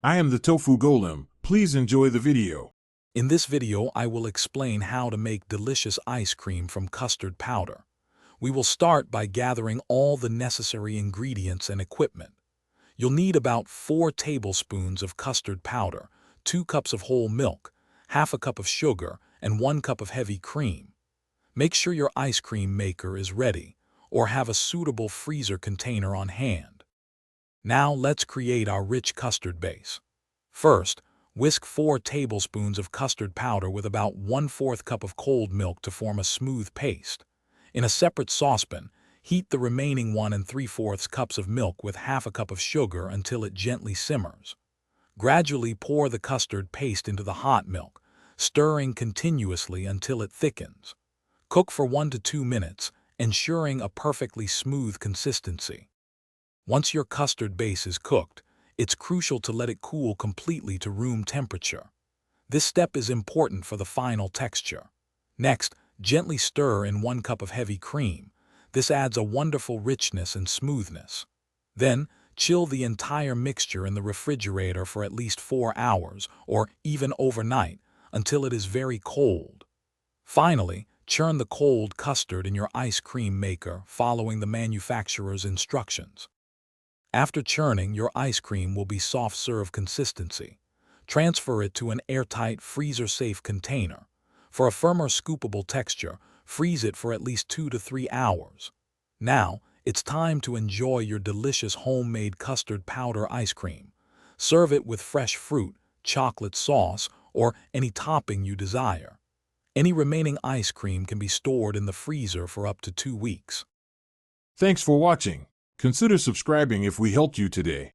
I am the Tofu Golem. Please enjoy the video. In this video, I will explain how to make delicious ice cream from custard powder. We will start by gathering all the necessary ingredients and equipment. You'll need about 4 tablespoons of custard powder, 2 cups of whole milk, half a cup of sugar, and 1 cup of heavy cream. Make sure your ice cream maker is ready, or have a suitable freezer container on hand. Now let's create our rich custard base. First, whisk 4 tablespoons of custard powder with about 1/4 cup of cold milk to form a smooth paste. In a separate saucepan, heat the remaining 1 3/4 cups of milk with half a cup of sugar until it gently simmers. Gradually pour the custard paste into the hot milk, stirring continuously until it thickens. Cook for 1 to 2 minutes, ensuring a perfectly smooth consistency. Once your custard base is cooked, it's crucial to let it cool completely to room temperature. This step is important for the final texture. Next, gently stir in 1 cup of heavy cream. This adds a wonderful richness and smoothness. Then, chill the entire mixture in the refrigerator for at least 4 hours, or even overnight, until it is very cold. Finally, churn the cold custard in your ice cream maker following the manufacturer's instructions. After churning, your ice cream will be soft-serve consistency. Transfer it to an airtight, freezer-safe container. For a firmer, scoopable texture, freeze it for at least 2 to 3 hours. Now, it's time to enjoy your delicious homemade custard powder ice cream. Serve it with fresh fruit, chocolate sauce, or any topping you desire. Any remaining ice cream can be stored in the freezer for up to 2 weeks. Thanks for watching. Consider subscribing if we helped you today.